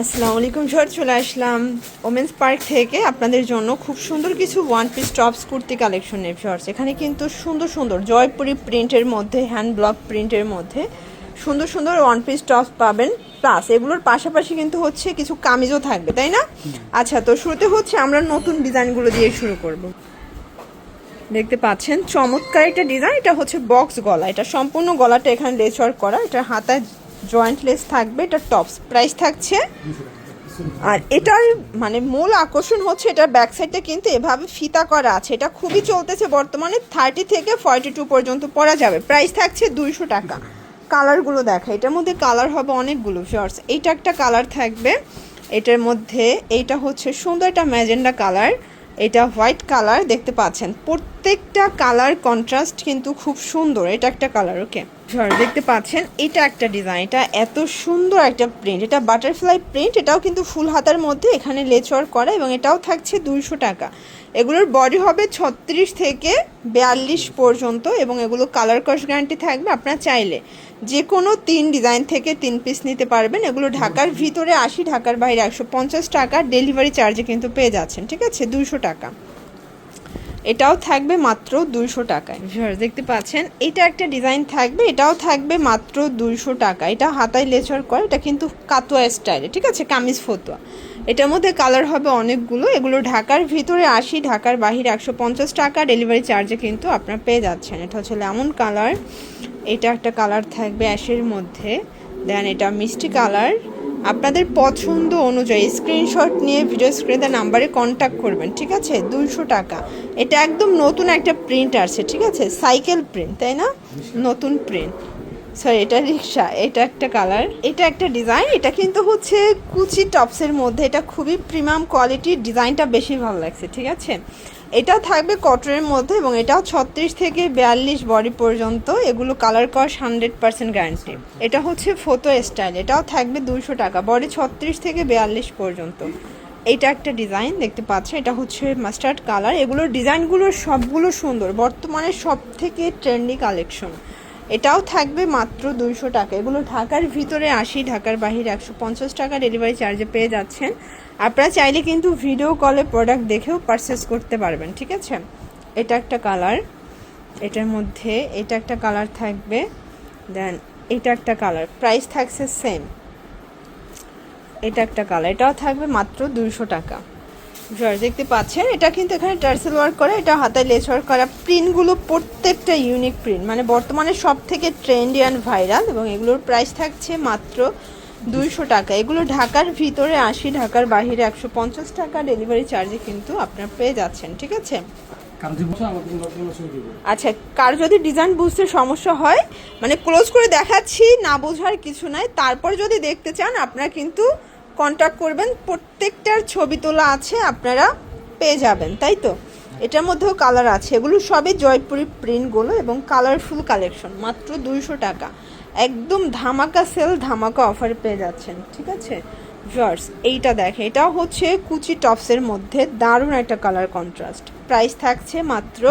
আসসালামু আলাইকুম স্যার, চলে আসলাম ওমেন্স পার্ক থেকে আপনাদের জন্য খুব সুন্দর কিছু one piece tops kurti collection নিয়ে শর্টস। এখানে কিন্তু সুন্দর সুন্দর জয়পুরি প্রিন্টের মধ্যে, হ্যান্ড ব্লক প্রিন্টের মধ্যে সুন্দর সুন্দর ওয়ান পিস টপস পাবেন। প্লাস এগুলোর পাশাপাশি কিন্তু হচ্ছে কিছু কামিজও থাকবে, তাই না? আচ্ছা, তো শুরুতে হচ্ছে আমরা নতুন ডিজাইনগুলো দিয়ে শুরু করব। দেখতে পাচ্ছেন চমৎকার একটা ডিজাইন, এটা হচ্ছে বক্স গলা, এটা সম্পূর্ণ গলাটা এখানে লেস ওয়ার্ক করা, এটা হাতায় জয়েন্ট লেস থাকবে, এটা টপস প্রাইস থাকছে। আর এটার মানে মূল আকর্ষণ হচ্ছে এটার ব্যাক সাইডটা কিন্তু এভাবে ফিতা করা আছে, এটা খুবই চলতেছে বর্তমানে, 30 থেকে 42 পর্যন্ত পরা যাবে। প্রাইস থাকছে 200 টাকা। কালারগুলো দেখা, এটার মধ্যে কালার হবে অনেকগুলো শর্টস। এইটা একটা কালার থাকবে, এটার মধ্যে এইটা হচ্ছে সুন্দর একটা ম্যাজেন্ডা কালার, এটা হোয়াইট কালার, দেখতে পাচ্ছেন প্রত্যেকটা কালার কন্ট্রাস্ট কিন্তু খুব সুন্দর। এটা একটা কালার, ওকে দেখতে পাচ্ছেন এটা একটা ডিজাইন, এটা এত সুন্দর একটা প্রিন্ট, এটা বাটারফ্লাই প্রিন্ট, এটাও কিন্তু ফুল হাতার মধ্যে এখানে লেস ওয়ার্ক করা এবং এটাও থাকছে 200 টাকা। এগুলোর বডি হবে 36 থেকে 42 পর্যন্ত এবং এগুলো কালার কস গ্যারান্টি থাকবে। আপনারা চাইলে যে কোনো 3 ডিজাইন থেকে 3 পিস নিতে পারবেন। এগুলো ঢাকার ভিতরে 80, ঢাকার বাইরে 150 টাকা ডেলিভারি চার্জে কিন্তু পেয়ে যাচ্ছেন, ঠিক আছে? 200 টাকা। এটাও থাকবে মাত্র 200 টাকায়। দেখতে পাচ্ছেন এটা একটা ডিজাইন থাকবে, এটাও থাকবে মাত্র 200 টাকা। এটা হাতায় লেচার করে, এটা কিন্তু কাতোয়া স্টাইলে, ঠিক আছে? কামিজ ফতুয়া। এটার মধ্যে কালার হবে অনেকগুলো। এগুলো ঢাকার ভিতরে 80, ঢাকার বাহিরে 150 টাকা ডেলিভারি চার্জে কিন্তু আপনারা পেয়ে যাচ্ছেন। এটা হচ্ছে লেমন কালার, এটা একটা কালার থাকবে অ্যাশের মধ্যে, দেন এটা মিষ্টি কালার। আপনাদের পছন্দ অনুযায়ী স্ক্রিনশট নিয়ে ভিডিও স্ক্রিনে নাম্বারে কন্ট্যাক্ট করবেন, ঠিক আছে? 200 টাকা। এটা একদম নতুন একটা প্রিন্ট আসছে, ঠিক আছে? সাইকেল প্রিন্ট, তাই না? নতুন প্রিন্ট, সরি এটা রিক্সা। এটা একটা কালার, এটা একটা ডিজাইন, এটা কিন্তু হচ্ছে কুচি টপসের মধ্যে, এটা খুবই প্রিমিয়াম কোয়ালিটির, ডিজাইনটা বেশি ভালো লাগছে, ঠিক আছে? এটা থাকবে কটনের মধ্যে এবং এটাও 36 থেকে 42 বডি পর্যন্ত। এগুলো কালার কস 100% গ্যারান্টি। এটা হচ্ছে ফটো স্টাইল, এটাও থাকবে 200 টাকা, বডি 36 থেকে 42 পর্যন্ত। এইটা একটা ডিজাইন দেখতে পাচ্ছেন, এটা হচ্ছে মাস্টার্ড কালার। এগুলোর ডিজাইনগুলো সবগুলো সুন্দর, বর্তমানে সব থেকে ট্রেন্ডি কালেকশন। এটাও থাকবে মাত্র 200 টাকা। এগুলো ঢাকার ভিতরে 80, ঢাকার বাহিরে 150 টাকা ডেলিভারি চার্জে পেয়ে যাচ্ছেন। আপনারা চাইলে কিন্তু ভিডিও কলে প্রোডাক্ট দেখেও পারচেস করতে পারবেন, ঠিক আছে? এটা একটা কালার, এটার মধ্যে এটা একটা কালার থাকবে, দেন এটা একটা কালার, প্রাইস থাকছে সেম। এটা একটা কালার, এটাও থাকবে মাত্র 200 টাকা। দেখতে পাচ্ছেন এটা কিন্তু এখানে টার্সেল ওয়ার্ক করা, এটা হাতায় লেস ওয়ার্ক করা। প্রিন্টগুলো প্রত্যেকটা ইউনিক প্রিন্ট, মানে বর্তমানে সব থেকে ট্রেন্ডি অ্যান্ড ভাইরাল এবং এগুলোর প্রাইস থাকছে মাত্র 200 টাকা। এগুলো ঢাকার ভিতরে 80, ঢাকার বাহিরে 150 টাকা ডেলিভারি চার্জে কিন্তু আপনারা পেয়ে যাচ্ছেন, ঠিক আছে? আচ্ছা, কার যদি ডিজাইন বুঝতে সমস্যা হয়, মানে ক্লোজ করে দেখাচ্ছি, না বোঝার কিছু নাই, তারপর যদি দেখতে চান আপনারা কিন্তু কন্ট্যাক্ট করবেন, প্রত্যেকটার ছবি তোলা আছে, আপনারা পেয়ে যাবেন, তাই তো? এটার মধ্যেও কালার আছে, এগুলো সবই জয়পুরি প্রিন্টগুলো এবং কালারফুল কালেকশন, মাত্র 200 টাকা। একদম ধামাকা সেল, ধামাকা অফারে পেয়ে যাচ্ছেন, ঠিক আছে? ভিউয়ার্স এইটা দেখে, এটাও হচ্ছে কুচি টপসের মধ্যে দারুণ একটা কালার কন্ট্রাস্ট। প্রাইস থাকছে মাত্র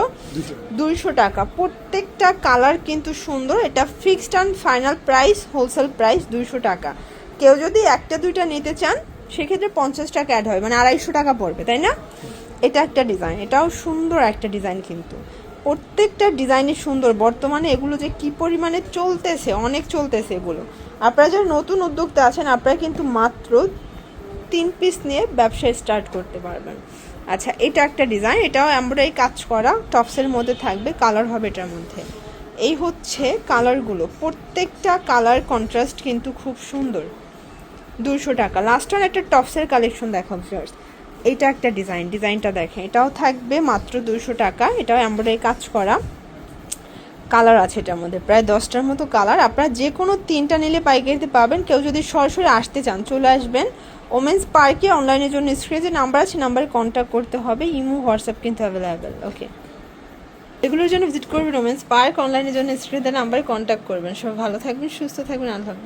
200 টাকা। প্রত্যেকটা কালার কিন্তু সুন্দর। এটা fixed and final price, wholesale price 200 টাকা। কেউ যদি একটা দুইটা নিতে চান সেক্ষেত্রে 50 টাকা অ্যাড হয়, মানে 250 টাকা পড়বে, তাই না? এটা একটা ডিজাইন, এটাও সুন্দর একটা ডিজাইন, কিন্তু প্রত্যেকটা ডিজাইনই সুন্দর। বর্তমানে এগুলো যে কি পরিমাণে চলতেছে, অনেক চলতেছে এগুলো। আপনারা যারা নতুন উদ্যোক্তা আছেন আপনারা কিন্তু মাত্র 3 পিস নিয়ে ব্যবসা স্টার্ট করতে পারবেন। আচ্ছা, এটা একটা ডিজাইন, এটাও এমব্রয়ডারি কাজ করা, টপসের মধ্যে থাকবে, কালার হবে এটার মধ্যে। এই হচ্ছে কালারগুলো, প্রত্যেকটা কালার কন্ট্রাস্ট কিন্তু খুব সুন্দর। 200 টাকা। লাস্ট আর একটা টপসের কালেকশন দেখাবো ফার্স্ট। এইটা একটা ডিজাইন, ডিজাইনটা দেখেন, এটাও থাকবে মাত্র 200 টাকা। এটাও এমব্রয়ডারি কাজ করা, কালার আছে এটার মধ্যে প্রায় 10টার মতো কালার। আপনারা যে কোনো 3টা নিলে পাইকারিতে পাবেন। কেউ যদি সরাসরি আসতে চান চলে আসবেন ওমেন্স পার্কে। অনলাইনের জন্য স্ক্রিনে যে নাম্বার আছে নাম্বারে কন্ট্যাক্ট করতে হবে, ইমো হোয়াটসঅ্যাপ কিন্তু অ্যাভেলেবেল, ওকে? এগুলোর জন্য ভিজিট করবেন ওমেন্স পার্ক, অনলাইনের জন্য স্ক্রিনে নাম্বারে কন্ট্যাক্ট করবেন। সব ভালো থাকবেন, সুস্থ থাকবেন, আল্লাহ হাফেজ।